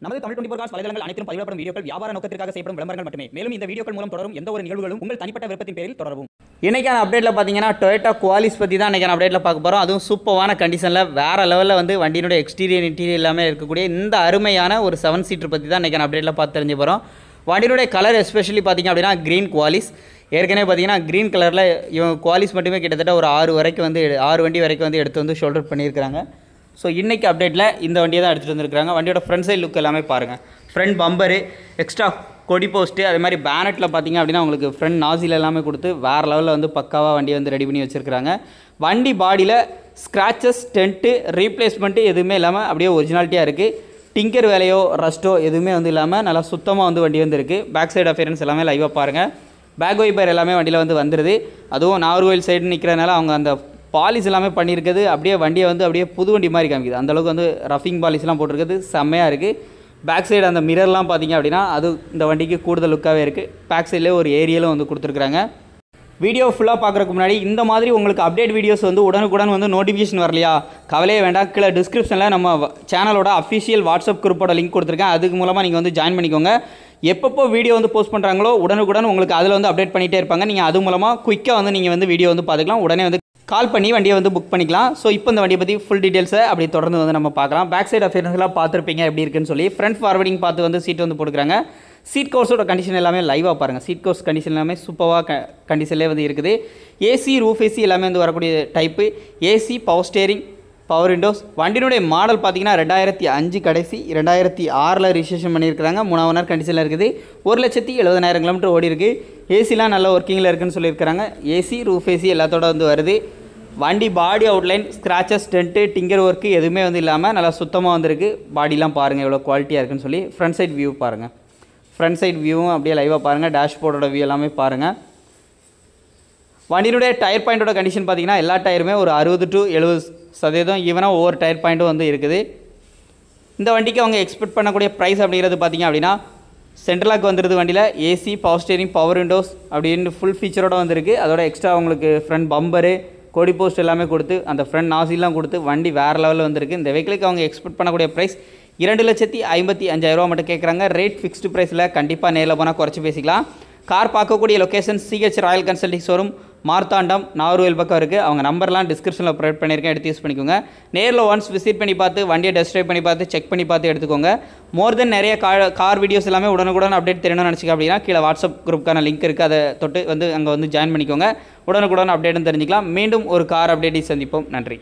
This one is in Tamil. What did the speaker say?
நமது தமிழ் 24 காஸ் வலைதளங்கள் அனைத்தும் பதிவிடப்படும் வீடியோக்கள் வியாபார நோக்கத்திற்காக செய்யப்படும் விளம்பரங்கள் மட்டுமே. மேலும் இந்த வீடியோக்கள் மூலம் தொடரும் எந்த ஒரு நிகழ்வுகளும் உங்கள் தனிப்பட்ட விருப்பத்தின் பேரில் தொடரவும். இன்றைக்கான அப்டேட்டில் பார்த்தீங்கன்னா டொயோட்டா குவாலிஸ் பற்றி தான் இன்றைக்கான அப்டேட்டில் பார்க்க போகிறோம். அதுவும் சூப்பரான கண்டிஷனில் வேறு லெவலில் வந்து வண்டியினுடைய எக்ஸ்டீரியர் இன்டீரியர் எல்லாமே இருக்கக்கூடிய இந்த அருமையான ஒரு 7 சீட்டர் பற்றி தான் இன்றைக்கான அப்டேட்டில் பார்த்து தெரிஞ்சு போகிறோம். வண்டியினுடைய கலர் எஸ்பெஷலி பார்த்திங்க அப்படின்னா க்ரீன் குவாலிஸ். ஏற்கனவே பார்த்தீங்கன்னா க்ரீன் கலரில் இவங்க குவாலிஸ் மட்டுமே கிட்டத்தட்ட ஒரு 6 வண்டி வரைக்கும் வந்து எடுத்து வந்து ஷோல்டர் பண்ணியிருக்கிறாங்க. ஸோ இன்றைக்கி அப்டேட்டில் இந்த வண்டியை தான் எடுத்துகிட்டு வந்துருக்காங்க. வண்டியோட ஃப்ரண்ட் சைட் லுக் எல்லாமே பாருங்கள். ஃப்ரண்ட் பம்பரு, எக்ஸ்ட்ரா கொடி போஸ்ட்டு, அதே மாதிரி பேனட்டில் பார்த்திங்க அப்படின்னா உங்களுக்கு ஃப்ரண்ட் நாசில் எல்லாமே கொடுத்து வேறு லெவலில் வந்து பக்காவாக வண்டியை வந்து ரெடி பண்ணி வச்சுருக்காங்க. வண்டி பாடியில் ஸ்க்ராச்சஸ், டென்ட்டு, ரீப்ளேஸ்மெண்ட்டு எதுவுமே இல்லாமல் அப்படியே ஒரிஜினாலிட்டியாக இருக்குது. டிங்கர் வேலையோ ரஸ்ட்டோ எதுவுமே வந்து இல்லாமல் நல்லா சுத்தமாக வந்து வண்டி வந்து இருக்குது. பேக் சைடு அஃபியரன்ஸ் எல்லாமே லைவாக பாருங்கள். பேக் வைப்பர் எல்லாமே வண்டியில் வந்து வந்துடுது. அதுவும் நாகர்கோவில் சைடு நிற்கிறதுனால அவங்க அந்த பாலிஸ் எல்லாமே பண்ணியிருக்குது. அப்படியே வண்டியை வந்து அப்படியே புது வண்டி மாதிரி காமிக்குது. அந்தளவுக்கு வந்து ரஃபிங் பாலிஸ்லாம் போட்டிருக்குது. செம்மையாக இருக்குது. பேக் சைடு அந்த மிரர்லாம் பார்த்திங்க அப்படின்னா அது இந்த வண்டிக்கு கூடுதல் லுக்காகவே இருக்குது. பேக் சைட்லேயே ஒரு ஏரியலும் வந்து கொடுத்துருக்குறாங்க. வீடியோ ஃபுல்லாக பார்க்குறதுக்கு முன்னாடி இந்த மாதிரி உங்களுக்கு அப்டேட் வீடியோஸ் வந்து உடனுக்குடன் வந்து நோட்டிஃபிகேஷன் வரலையா, கவலையே வேண்டாம். கீழே டிஸ்கிரிப்ஷனில் நம்ம சேனலோட அஃபிஷியல் வாட்ஸ்அப் குரூப்போட லிங்க் கொடுத்துருக்கேன். அதுக்கு மூலமாக நீங்கள் வந்து ஜாயின் பண்ணிக்கோங்க. எப்பப்போ வீடியோ வந்து போஸ்ட் பண்ணுறாங்களோ உடனுக்குடன் உங்களுக்கு அதில் வந்து அப்டேட் பண்ணிகிட்டே இருப்பாங்க. நீங்கள் அது மூலமாக குயிக்காக வந்து நீங்கள் வந்து வீடியோ வந்து பார்த்துக்கலாம். உடனே வந்து கால் பண்ணி வண்டியை வந்து புக் பண்ணிக்கலாம். ஸோ இப்போ இந்த வண்டியை பற்றி ஃபுல் டீட்டெயில்ஸை அப்படி தொடர்ந்து வந்து நம்ம பார்க்கலாம். பேக் சைடு அஃபியரன்ஸ்லாம் பார்த்துருப்பீங்க எப்படி இருக்குன்னு சொல்லி. ஃப்ரண்ட் ஃபார்வர்டிங் பார்த்து வந்து சீட் வந்து போட்டுக்கிறாங்க. சீட் கவர்ஸோட கண்டிஷன் எல்லாமே லைவாக பாருங்கள். சீட் கவர்ஸ் கண்டிஷன் எல்லாமே சூப்பராக கண்டிஷன்லேயே வந்து இருக்குது. ஏசி, ரூஃப் ஏசி எல்லாமே வந்து வரக்கூடிய type. AC, power steering, power windows. வண்டியினுடைய மாடல் பார்த்தீங்கன்னா 2005 கடைசி, 2006 ரிஜிஸ்ட்ரேஷன் பண்ணியிருக்கிறாங்க. 3 ஓனர் கண்டிஷனில் இருக்குது. 1,70,70,000 கிலோமீட்டர் ஓடி இருக்குது. ஏசிலாம் நல்ல ஒர்க்கிங்கில் இருக்குதுன்னு சொல்லியிருக்கிறாங்க. ஏசி, ரூஃப் ஏசி எல்லாத்தோட வந்து வருது. வண்டி பாடி outline, scratches, tent, tinker work எதுவுமே வந்து இல்லாமல் நல்லா சுத்தமாக வந்துருக்கு. பாடிலாம் பாருங்கள் எவ்வளோ குவாலிட்டியாக இருக்குன்னு சொல்லி. ஃப்ரண்ட் சைட் வியூ பாருங்கள். ஃப்ரண்ட் சைட் வியூவும் அப்படியே லைவாக பாருங்கள். டேஷ்போர்டோட வியூ எல்லாமே பாருங்கள். வண்டியினுடைய டயர் பாயிண்ட்டோட கண்டிஷன் பார்த்திங்கன்னா எல்லா டயருமே ஒரு 60 to 70% ஈவனாக ஒவ்வொரு டயர் பாயிண்ட்டும் வந்து இருக்குது. இந்த வண்டிக்கு அவங்க எக்ஸ்பெக்ட் பண்ணக்கூடிய ப்ரைஸ் அப்படிங்கிறது பார்த்திங்க அப்படின்னா சென்ட்ரலாக் வந்துடுது. வண்டியில் AC, power steering, power Windows அப்படின்னு ஃபுல் ஃபீச்சரோடு வந்துருக்கு. அதோட எக்ஸ்ட்ரா உங்களுக்கு ஃப்ரண்ட் பம்பரு, கொடி போஸ்ட் எல்லாமே கொடுத்து அந்த ஃப்ரண்ட் நாசிலாம் கொடுத்து வண்டி வேறு லெவலில் வந்துருக்கு. இந்த வெஹிக்கிளுக்கு அவங்க எக்ஸ்பெக்ட் பண்ணக்கூடிய ப்ரைஸ் 2,55,000 மட்டும் கேட்குறாங்க. ரேட் ஃபிக்ஸ்டு ப்ரைஸில் கண்டிப்பாக நேரில் போனால் குறைச்சி பேசிக்கலாம். கார் பார்க்கக்கூடிய location CH Royal consulting showroom, Marthandam, Nagercoil பக்கம் இருக்குது. அவங்க நம்பர்லாம் டிஸ்கிரிப்ஷனில் ப்ரொவைட் பண்ணியிருக்கேன், எடுத்து யூஸ் பண்ணிக்கோங்க. நேரில் ஒன்ஸ் விசிட் பண்ணி பார்த்து வண்டியை டெஸ்ட் ட்ரைவ் பண்ணி பார்த்து செக் பண்ணி பார்த்து எடுத்துக்கோங்க. மோர் தென் நிறைய கார் வீடியோஸ் எல்லாமே உடனுக்குடன் அப்டேட் தெரியணும்னு நினச்சிக்க அப்படின்னா கீழே வாட்ஸ்அப் குரூப்புக்கான லிங்க் இருக்குது. அதை தொட்டு வந்து அங்கே வந்து ஜாயின் பண்ணிக்கோங்க. உடனுக்குடன் அப்டேட்டும் தெரிஞ்சிக்கலாம். மீண்டும் ஒரு கார் அப்டேட்டை சந்திப்போம். நன்றி.